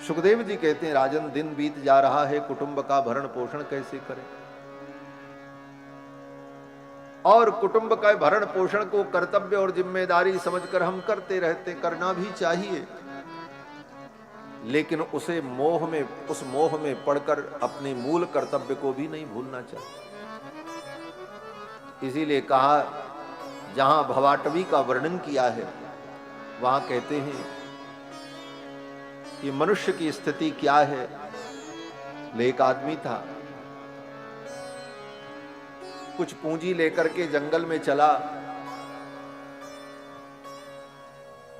सुखदेव जी कहते हैं, राजन दिन बीत जा रहा है, कुटुंब का भरण पोषण कैसे करें। और कुटुंब का भरण पोषण को कर्तव्य और जिम्मेदारी समझकर हम करते रहते, करना भी चाहिए, लेकिन उस मोह में पड़कर अपने मूल कर्तव्य को भी नहीं भूलना चाहिए। इसीलिए कहा, जहां भवाटवी का वर्णन किया है वहां कहते हैं कि मनुष्य की स्थिति क्या है। एक आदमी था, कुछ पूंजी लेकर के जंगल में चला।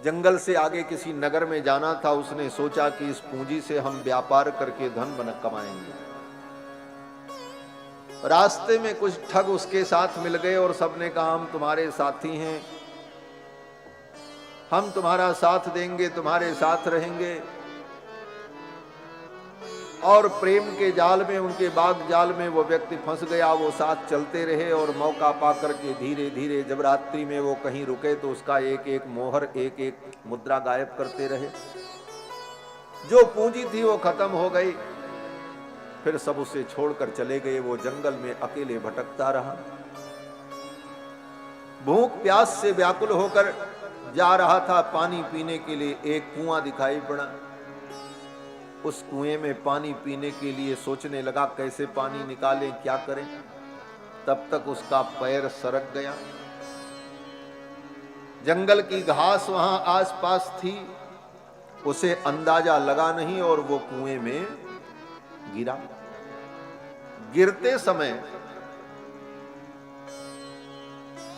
जंगल से आगे किसी नगर में जाना था। उसने सोचा कि इस पूंजी से हम व्यापार करके धन कमाएंगे। रास्ते में कुछ ठग उसके साथ मिल गए और सबने कहा, हम तुम्हारे साथी हैं, हम तुम्हारा साथ देंगे, तुम्हारे साथ रहेंगे। और प्रेम के जाल में, उनके बाग जाल में वो व्यक्ति फंस गया। वो साथ चलते रहे और मौका पाकर के धीरे धीरे, जब रात्रि में वो कहीं रुके तो उसका एक एक मोहर, एक एक मुद्रा गायब करते रहे। जो पूंजी थी वो खत्म हो गई। फिर सब उसे छोड़कर चले गए। वो जंगल में अकेले भटकता रहा। भूख प्यास से व्याकुल होकर जा रहा था। पानी पीने के लिए एक कुआं दिखाई पड़ा। उस कुएं में पानी पीने के लिए सोचने लगा, कैसे पानी निकालें, क्या करें। तब तक उसका पैर सरक गया। जंगल की घास वहां आसपास थी, उसे अंदाजा लगा नहीं और वो कुएं में गिरा। गिरते समय,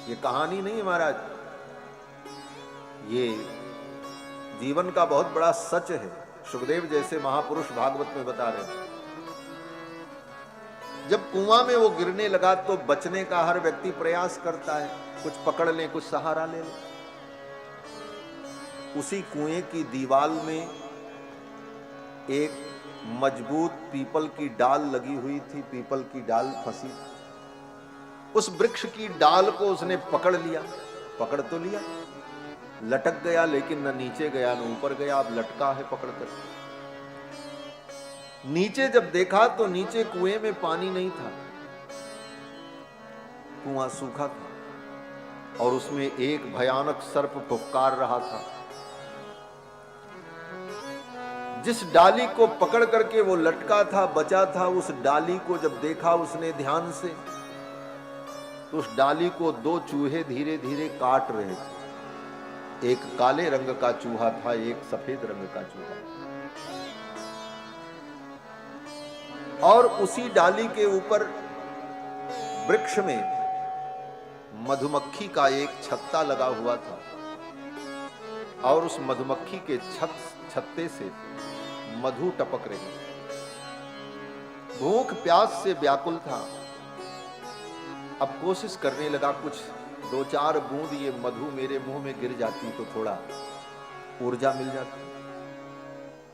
ये कहानी नहीं महाराज, ये जीवन का बहुत बड़ा सच है। सुखदेव जैसे महापुरुष भागवत में बता रहे हैं। जब कुआं में वो गिरने लगा तो बचने का हर व्यक्ति प्रयास करता है, कुछ पकड़ ले, कुछ सहारा ले ले। उसी कुएं की दीवार में एक मजबूत पीपल की डाल लगी हुई थी। पीपल की डाल फंसी। उस वृक्ष की डाल को उसने पकड़ लिया। पकड़ तो लिया, लटक गया, लेकिन न नीचे गया न ऊपर गया। अब लटका है पकड़कर। नीचे जब देखा तो नीचे कुएं में पानी नहीं था। कुआं सूखा था और उसमें एक भयानक सर्प फुफकार रहा था। जिस डाली को पकड़ करके वो लटका था, बचा था, उस डाली को जब देखा उसने ध्यान से, तो उस डाली को दो चूहे धीरे धीरे काट रहे थे। एक काले रंग का चूहा था, एक सफेद रंग का चूहा। और उसी डाली के ऊपर वृक्ष में मधुमक्खी का एक छत्ता लगा हुआ था। और उस मधुमक्खी के छत्ते से मधु टपक रही। भूख प्यास से व्याकुल था। अब कोशिश करने लगा, कुछ दो चार बूंद ये मधु मेरे मुंह में गिर जाती तो थोड़ा ऊर्जा मिल जाती।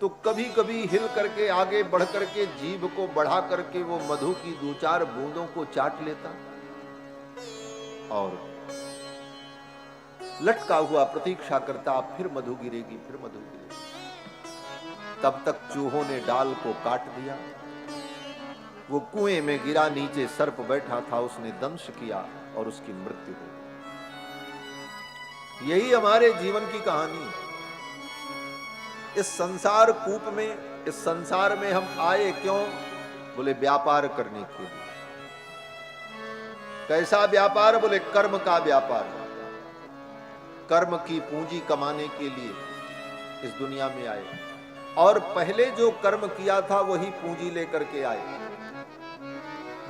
तो कभी कभी हिल करके आगे बढ़ करके जीभ को बढ़ा करके वो मधु की दो चार बूंदों को चाट लेता और लटका हुआ प्रतीक्षा करता, फिर मधु गिरेगी, फिर मधु गिरेगी। तब तक चूहों ने डाल को काट दिया। वो कुएं में गिरा। नीचे सर्प बैठा था, उसने दंश किया और उसकी मृत्यु हो। यही हमारे जीवन की कहानी है। इस संसार कूप में, इस संसार में हम आए क्यों? बोले व्यापार करने के लिए। कैसा व्यापार? बोले कर्म का व्यापार। कर्म की पूंजी कमाने के लिए इस दुनिया में आए और पहले जो कर्म किया था वही पूंजी लेकर के आए।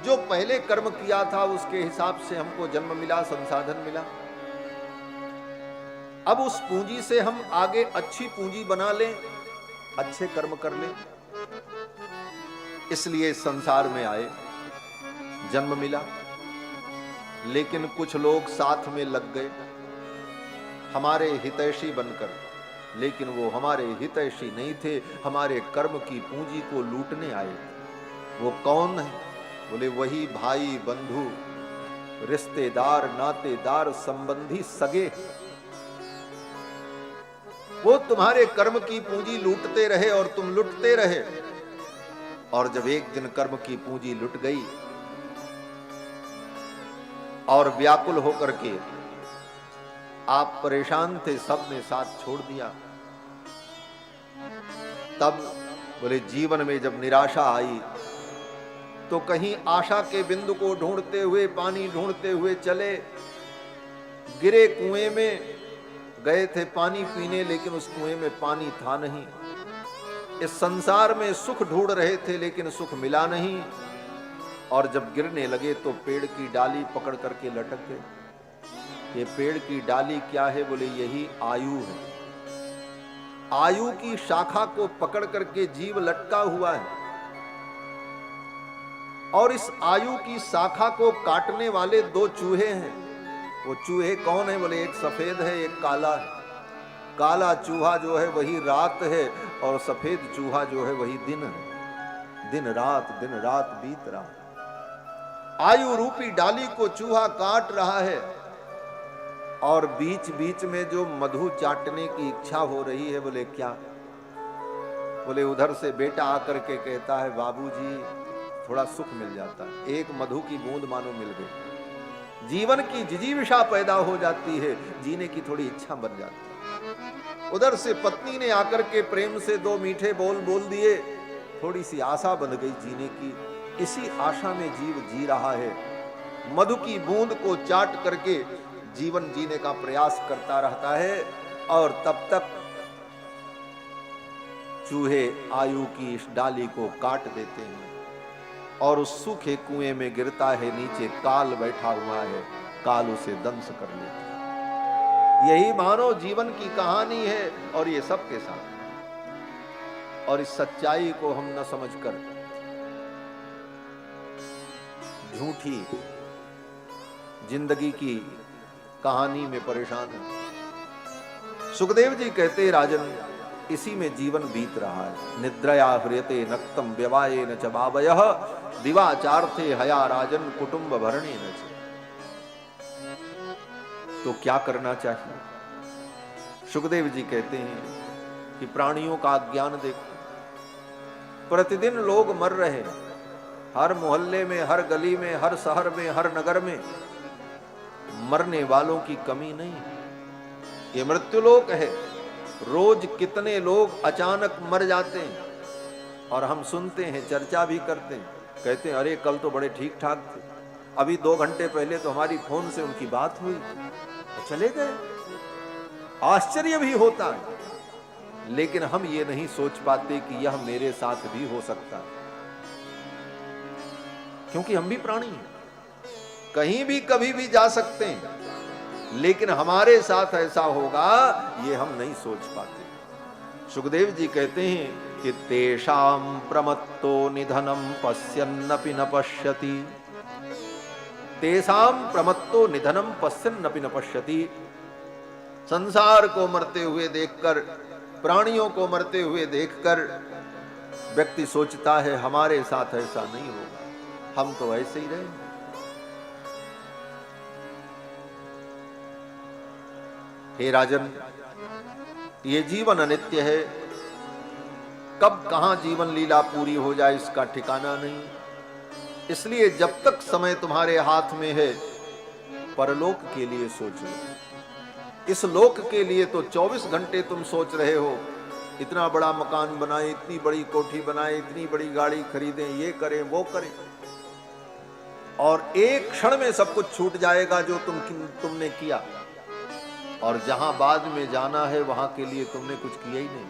जो पहले कर्म किया था उसके हिसाब से हमको जन्म मिला, संसाधन मिला। अब उस पूंजी से हम आगे अच्छी पूंजी बना लें, अच्छे कर्म कर लें। इसलिए संसार में आए, जन्म मिला। लेकिन कुछ लोग साथ में लग गए हमारे हितैषी बनकर, लेकिन वो हमारे हितैषी नहीं थे, हमारे कर्म की पूंजी को लूटने आए। वो कौन है? बोले वही भाई, बंधु, रिश्तेदार, नातेदार, संबंधी, सगे। वो तुम्हारे कर्म की पूंजी लूटते रहे और तुम लुटते रहे। और जब एक दिन कर्म की पूंजी लुट गई और व्याकुल होकर के आप परेशान थे, सबने साथ छोड़ दिया, तब बोले जीवन में जब निराशा आई तो कहीं आशा के बिंदु को ढूंढते हुए, पानी ढूंढते हुए चले, गिरे कुएं में, गए थे पानी पीने, लेकिन उस कुएं में पानी था नहीं। इस संसार में सुख ढूंढ रहे थे लेकिन सुख मिला नहीं, और जब गिरने लगे तो पेड़ की डाली पकड़ करके लटक गए। ये पेड़ की डाली क्या है? बोले यही आयु है। आयु की शाखा को पकड़ करके जीव लटका हुआ है, और इस आयु की शाखा को काटने वाले दो चूहे हैं। वो चूहे कौन है? बोले एक सफेद है, एक काला है। काला चूहा जो है वही रात है, और सफेद चूहा जो है वही दिन है। दिन रात बीत रहा। आयु रूपी डाली को चूहा काट रहा है, और बीच बीच में जो मधु चाटने की इच्छा हो रही है। बोले क्या? बोले उधर से बेटा आकर के कहता है बाबूजी थोड़ा सुख मिल जाता है, एक मधु की बूंद मानो मिल गई। जीवन की जिजीविषा पैदा हो जाती है, जीने की थोड़ी इच्छा बन जाती है। उधर से पत्नी ने आकर के प्रेम से दो मीठे बोल बोल दिए, थोड़ी सी आशा बन गई जीने की। इसी आशा में जीव जी रहा है, मधु की बूंद को चाट करके जीवन जीने का प्रयास करता रहता है, और तब तक चूहे आयु की इस डाली को काट देते हैं, और उस सूखे कुएं में गिरता है। नीचे काल बैठा हुआ है, काल उसे दंश कर लेता है। यही मानो जीवन की कहानी है, और ये सबके साथ। और इस सच्चाई को हम न समझकर झूठी जिंदगी की कहानी में परेशान है। सुखदेव जी कहते राजन, इसी में जीवन बीत रहा है। निद्रया ह्रियते नक्तम व्यवाये न च बावयः दिवाचार्थे हया राजन कुटुंब भरणे न च। तो क्या करना चाहिए? सुखदेव जी कहते हैं कि प्राणियों का ज्ञान देखो, प्रतिदिन लोग मर रहे हैं। हर मोहल्ले में, हर गली में, हर शहर में, हर नगर में मरने वालों की कमी नहीं है। ये मृत्युलोक है। रोज कितने लोग अचानक मर जाते हैं, और हम सुनते हैं, चर्चा भी करते हैं, कहते हैं अरे कल तो बड़े ठीक ठाक थे, अभी 2 घंटे पहले तो हमारी फोन से उनकी बात हुई, तो चले गए। आश्चर्य भी होता है, लेकिन हम ये नहीं सोच पाते कि यह मेरे साथ भी हो सकता है, क्योंकि हम भी प्राणी हैं, कहीं भी कभी भी जा सकते हैं, लेकिन हमारे साथ ऐसा होगा ये हम नहीं सोच पाते। सुखदेव जी कहते हैं कि तेषाम प्रमत्तो निधनम पश्यन्नपि न पश्यति। तेषाम प्रमत्तो निधनम पश्यन्नपि न पश्यति। संसार को मरते हुए देखकर, प्राणियों को मरते हुए देखकर व्यक्ति सोचता है हमारे साथ ऐसा नहीं होगा, हम तो ऐसे ही रहे। हे राजन, ये जीवन अनित्य है, कब कहां जीवन लीला पूरी हो जाए इसका ठिकाना नहीं। इसलिए जब तक समय तुम्हारे हाथ में है, परलोक के लिए सोचो। इस लोक के लिए तो 24 घंटे तुम सोच रहे हो, इतना बड़ा मकान बनाए, इतनी बड़ी कोठी बनाए, इतनी बड़ी गाड़ी खरीदें, ये करें वो करें, और एक क्षण में सब कुछ छूट जाएगा जो तुमने किया। और जहां बाद में जाना है वहां के लिए तुमने कुछ किया ही नहीं,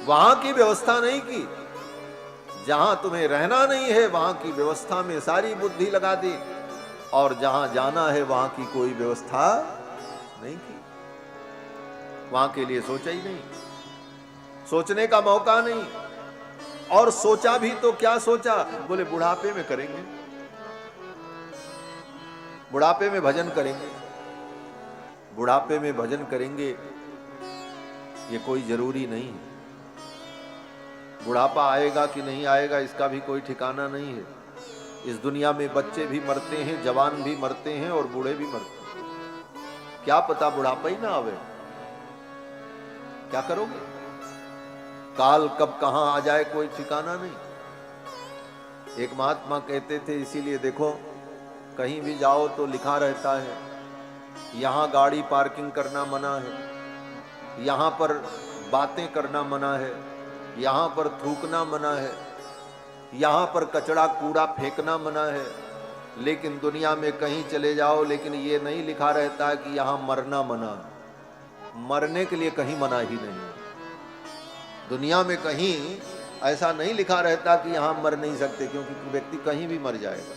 वहां की व्यवस्था नहीं की। जहां तुम्हें रहना नहीं है वहां की व्यवस्था में सारी बुद्धि लगा दी, और जहां जाना है वहां की कोई व्यवस्था नहीं की, वहां के लिए सोचा ही नहीं, सोचने का मौका नहीं। और सोचा भी तो क्या सोचा? बोले बुढ़ापे में करेंगे, बुढ़ापे में भजन करेंगे, बुढ़ापे में भजन करेंगे, ये कोई जरूरी नहीं है। बुढ़ापा आएगा कि नहीं आएगा इसका भी कोई ठिकाना नहीं है। इस दुनिया में बच्चे भी मरते हैं, जवान भी मरते हैं, और बूढ़े भी मरते हैं। क्या पता बुढ़ापा ही ना आवे। क्या करोगे? काल कब कहां आ जाए कोई ठिकाना नहीं। एक महात्मा कहते थे, इसीलिए देखो कहीं भी जाओ तो लिखा रहता है यहां गाड़ी पार्किंग करना मना है, यहां पर बातें करना मना है, यहां पर थूकना मना है, यहां पर कचरा कूड़ा फेंकना मना है। लेकिन दुनिया में कहीं चले जाओ, लेकिन ये नहीं लिखा रहता है कि यहां मरना मना है। मरने के लिए कहीं मना ही नहीं है। दुनिया में कहीं ऐसा नहीं लिखा रहता कि यहां मर नहीं सकते, क्योंकि व्यक्ति कहीं भी मर जाएगा।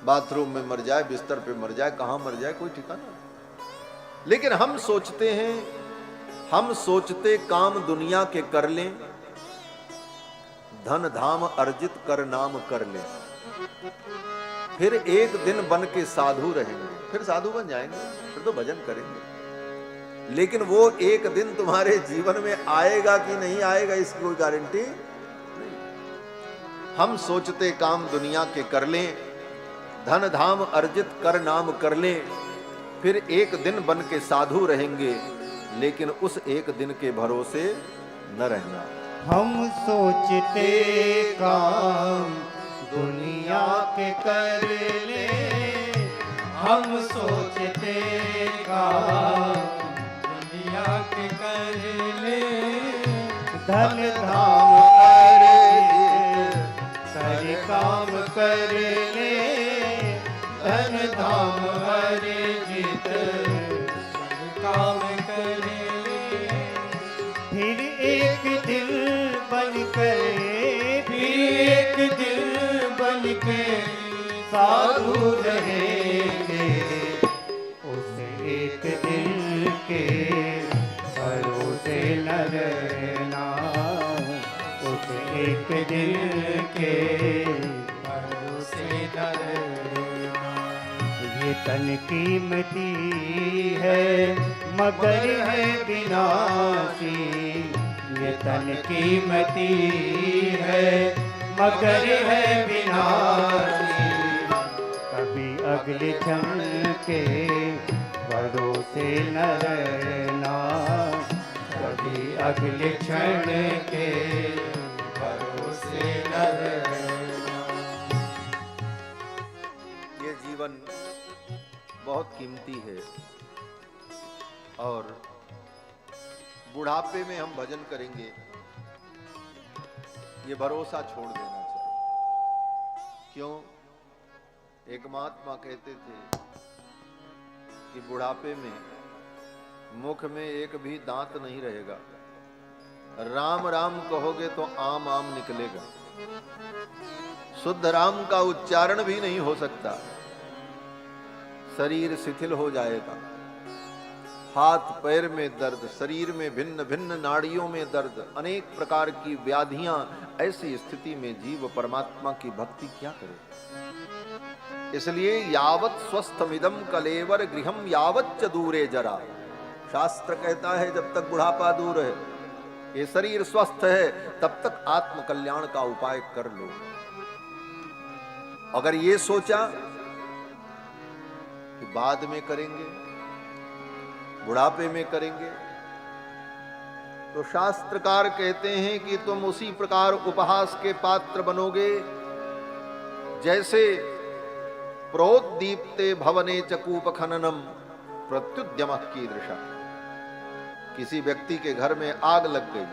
बाथरूम में मर जाए, बिस्तर पे मर जाए, कहां मर जाए कोई ठिकाना नहीं। लेकिन हम सोचते हैं, हम सोचते काम दुनिया के कर लें, धन धाम अर्जित कर नाम कर लें, फिर एक दिन बन के साधु रहेंगे। फिर साधु बन जाएंगे, फिर तो भजन करेंगे। लेकिन वो एक दिन तुम्हारे जीवन में आएगा कि नहीं आएगा, इसकी कोई गारंटी नहीं। हम सोचते काम दुनिया के कर लें, धन धाम अर्जित कर नाम कर लें, फिर एक दिन बन के साधु रहेंगे, लेकिन उस एक दिन के भरोसे न रहना। हम सोचते काम दुनिया के कर ले, हम सोचते काम दुनिया के कर ले, धन धाम कर काम कर ले, धन धाम अर्जित काम कर ले, फिर एक दिल बन के, फिर एक दिल बन के साधु रहेंगे। उस एक दिल के भरोसे न रहना, उस एक दिल के भरोसे न रहना। ये तन कीमती है मगर है विनाशी, ये तन कीमती है मगर है विनाशी। कभी अगले क्षण के भरोसे न रहना, कभी अगले क्षण के भरोसे न रहना। ये जीवन बहुत कीमती है और बुढ़ापे में हम भजन करेंगे, ये भरोसा छोड़ देना चाहिए। क्यों? एक महात्मा कहते थे कि बुढ़ापे में मुख में एक भी दांत नहीं रहेगा, राम राम कहोगे तो आम आम निकलेगा, शुद्ध राम का उच्चारण भी नहीं हो सकता, शरीर शिथिल हो जाएगा, हाथ पैर में दर्द, शरीर में भिन्न भिन्न नाड़ियों में दर्द, अनेक प्रकार की व्याधियां। ऐसी स्थिति में जीव परमात्मा की भक्ति क्या करे? इसलिए यावत स्वस्थमिदम कलेवर गृहम यावत च दूरे जरा। शास्त्र कहता है जब तक बुढ़ापा दूर है, ये शरीर स्वस्थ है, तब तक आत्म कल्याण का उपाय कर लो। अगर ये सोचा कि बाद में करेंगे, बुढ़ापे में करेंगे, तो शास्त्रकार कहते हैं कि तुम उसी प्रकार उपहास के पात्र बनोगे जैसे प्रोद्दीप्ते भवने चकूप खननम प्रत्युद्यम कीदृशा। किसी व्यक्ति के घर में आग लग गई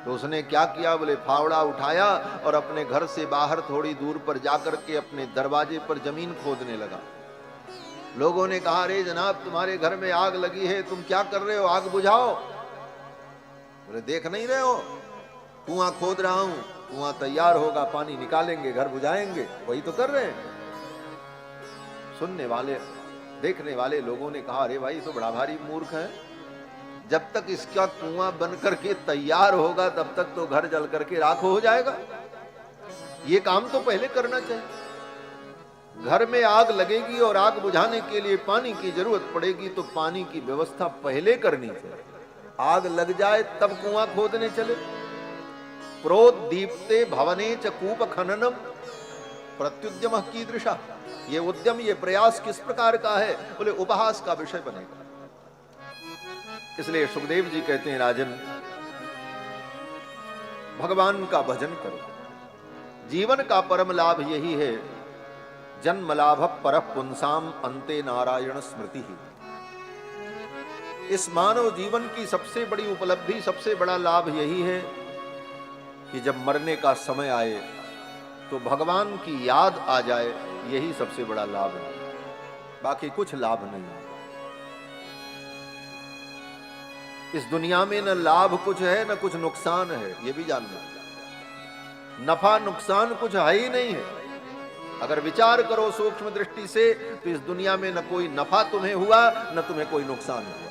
तो उसने क्या किया? बोले फावड़ा उठाया और अपने घर से बाहर थोड़ी दूर पर जाकर के अपने दरवाजे पर जमीन खोदने लगा। लोगों ने कहा, अरे जनाब तुम्हारे घर में आग लगी है, तुम क्या कर रहे हो, आग बुझाओ। बोले देख नहीं रहे हो, कुआं खोद रहा हूं, कुआं तैयार होगा, पानी निकालेंगे, घर बुझाएंगे, वही तो कर रहे हैं। सुनने वाले देखने वाले लोगों ने कहा, अरे भाई तो बड़ा भारी मूर्ख है, जब तक इसका कुआं बन करके तैयार होगा तब तक तो घर जल करके राख हो जाएगा, ये काम तो पहले करना चाहिए। घर में आग लगेगी और आग बुझाने के लिए पानी की जरूरत पड़ेगी तो पानी की व्यवस्था पहले करनी चाहिए, आग लग जाए तब कुआं खोदने चले। प्रोद्दीप्ते भवने च कूप खननम प्रत्युद्यम कीदृशा। ये उद्यम, ये प्रयास किस प्रकार का है? बोले उपहास का विषय बनेगा। इसलिए सुखदेव जी कहते हैं, राजन भगवान का भजन करो। जीवन का परम लाभ यही है, जन्म लाभ पर पुंसाम अंते नारायण स्मृति ही। इस मानव जीवन की सबसे बड़ी उपलब्धि, सबसे बड़ा लाभ यही है कि जब मरने का समय आए तो भगवान की याद आ जाए, यही सबसे बड़ा लाभ है, बाकी कुछ लाभ नहीं है। इस दुनिया में न लाभ कुछ है न कुछ नुकसान है, ये भी जानना। नफा नुकसान कुछ है ही नहीं है। अगर विचार करो सूक्ष्म दृष्टि से तो इस दुनिया में न कोई नफा तुम्हें हुआ न तुम्हें कोई नुकसान हुआ।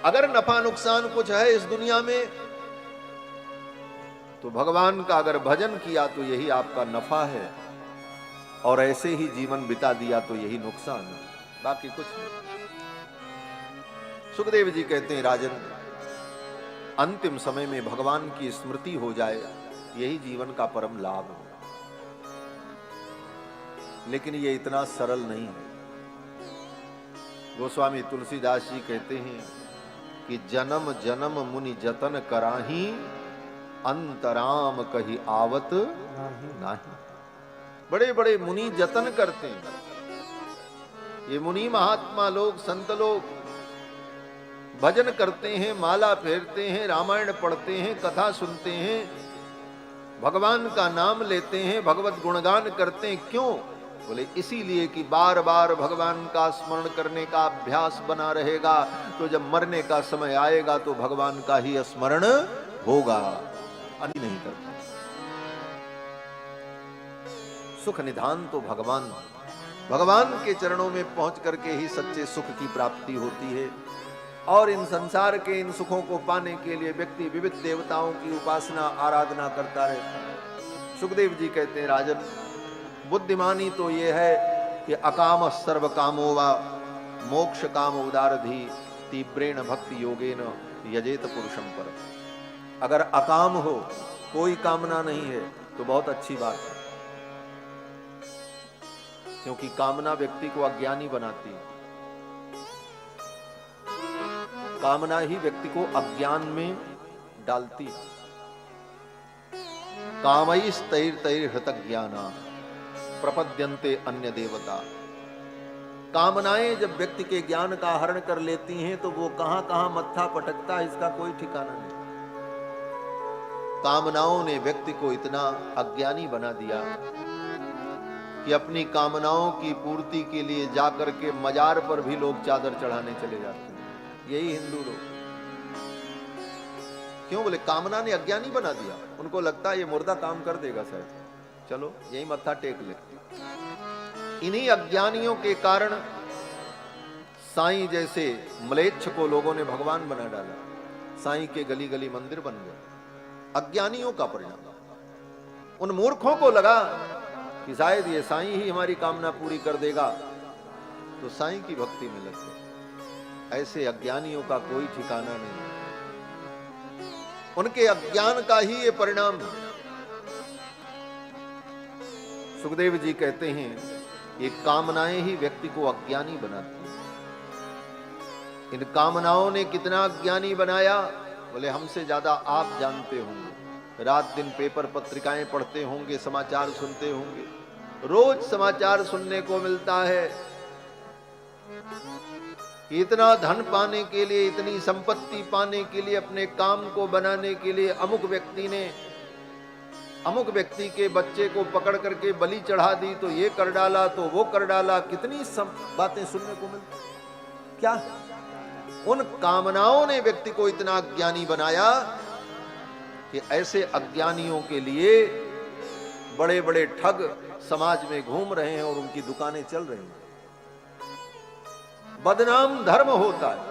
अगर नफा नुकसान कुछ है इस दुनिया में तो भगवान का अगर भजन किया तो यही आपका नफा है, और ऐसे ही जीवन बिता दिया तो यही नुकसान है, बाकी कुछ नहीं। सुखदेव जी कहते हैं, राजन अंतिम समय में भगवान की स्मृति हो जाए, यही जीवन का परम लाभ है। लेकिन ये इतना सरल नहीं है। गोस्वामी तुलसीदास जी कहते हैं कि जन्म जन्म मुनि जतन कराही, अंतराम कही आवत नहीं। बड़े बड़े मुनि जतन करते हैं। ये मुनि महात्मा लोग, संत लोग भजन करते हैं, माला फेरते हैं, रामायण पढ़ते हैं, कथा सुनते हैं, भगवान का नाम लेते हैं, भगवत गुणगान करते हैं। क्यों? बोले इसीलिए कि बार बार भगवान का स्मरण करने का अभ्यास बना रहेगा तो जब मरने का समय आएगा तो भगवान का ही स्मरण होगा, अन्य नहीं करता। सुख निधान तो भगवान के चरणों में पहुंच करके ही सच्चे सुख की प्राप्ति होती है। और इन संसार के इन सुखों को पाने के लिए व्यक्ति विविध देवताओं की उपासना आराधना करता रहता है। सुखदेव जी कहते हैं, राजन बुद्धिमानी तो ये है कि अकाम सर्व कामो वा मोक्ष काम उदारधि तीव्रेण भक्ति योगेन यजेत पुरुषम पर। अगर अकाम हो, कोई कामना नहीं है तो बहुत अच्छी बात है, क्योंकि कामना व्यक्ति को अज्ञानी बनाती है। कामना ही व्यक्ति को अज्ञान में डालती है। कामैस्तैर्तैर् हृतज्ञाना प्रपद्यन्ते अन्य देवता। कामनाएं जब व्यक्ति के ज्ञान का हरण कर लेती हैं तो वो कहां कहां मत्था पटकता है, इसका कोई ठिकाना नहीं। कामनाओं ने व्यक्ति को इतना अज्ञानी बना दिया कि अपनी कामनाओं की पूर्ति के लिए जाकर के मजार पर भी लोग चादर चढ़ाने चले जाते हैं। यही हिंदू लोग क्यों? बोले कामना ने अज्ञानी बना दिया। उनको लगता है ये मुर्दा काम कर देगा शायद, चलो यही मत्था टेक ले। इन्हीं अज्ञानियों के कारण साईं जैसे म्लेच्छ को लोगों ने भगवान बना डाला। साईं के गली गली मंदिर बन गए, अज्ञानियों का परिणाम। उन मूर्खों को लगा कि शायद ये साईं ही हमारी कामना पूरी कर देगा, तो साईं की भक्ति में लग गए। ऐसे अज्ञानियों का कोई ठिकाना नहीं, उनके अज्ञान का ही ये परिणाम है। सुखदेव जी कहते हैं ये कामनाएं ही व्यक्ति को अज्ञानी बनाती हैं। इन कामनाओं ने कितना अज्ञानी बनाया? बोले हमसे ज्यादा आप जानते होंगे। रात दिन पेपर पत्रिकाएं पढ़ते होंगे, समाचार सुनते होंगे। रोज समाचार सुनने को मिलता है, इतना धन पाने के लिए, इतनी संपत्ति पाने के लिए, अपने काम को बनाने के लिए अमुक व्यक्ति ने अमुक व्यक्ति के बच्चे को पकड़ करके बलि चढ़ा दी, तो ये कर डाला तो वो कर डाला। कितनी बातें सुनने को मिलती। क्या उन कामनाओं ने व्यक्ति को इतना अज्ञानी बनाया कि ऐसे अज्ञानियों के लिए बड़े बड़े ठग समाज में घूम रहे हैं और उनकी दुकानें चल रही हैं। बदनाम धर्म होता है,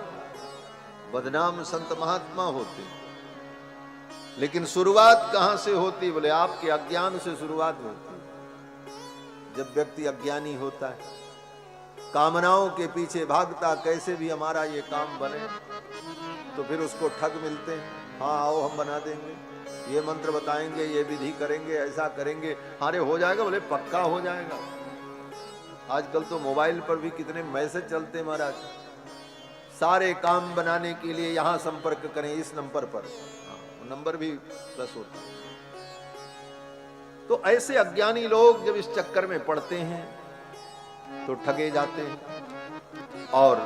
बदनाम संत महात्मा होते हैं। लेकिन शुरुआत कहां से होती? बोले आपके अज्ञान से शुरुआत होती है। जब व्यक्ति अज्ञानी होता है, कामनाओं के पीछे भागता, कैसे भी हमारा ये काम बने, तो फिर उसको ठग मिलते हैं। हाँ आओ हम बना देंगे, ये मंत्र बताएंगे, ये विधि करेंगे, ऐसा करेंगे, अरे हो जाएगा। बोले पक्का हो जाएगा। आजकल तो मोबाइल पर भी कितने मैसेज चलते महाराज, सारे काम बनाने के लिए यहां संपर्क करें इस नंबर पर। नंबर भी प्लस होता है। तो ऐसे अज्ञानी लोग जब इस चक्कर में पड़ते हैं तो ठगे जाते हैं और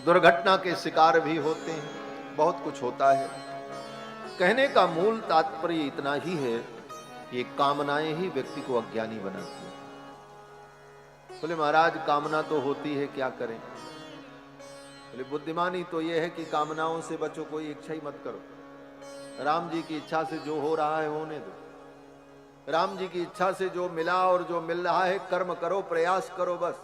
दुर्घटना के शिकार भी होते हैं, बहुत कुछ होता है। कहने का मूल तात्पर्य इतना ही है कि ये कामनाएं ही व्यक्ति को अज्ञानी बनाती हैं। बोले महाराज कामना तो होती है, क्या करें? बोले बुद्धिमानी तो ये है कि कामनाओं से बचो, कोई इच्छा ही मत करो। राम जी की इच्छा से जो हो रहा है होने दो। राम जी की इच्छा से जो मिला और जो मिल रहा है कर्म करो, प्रयास करो बस।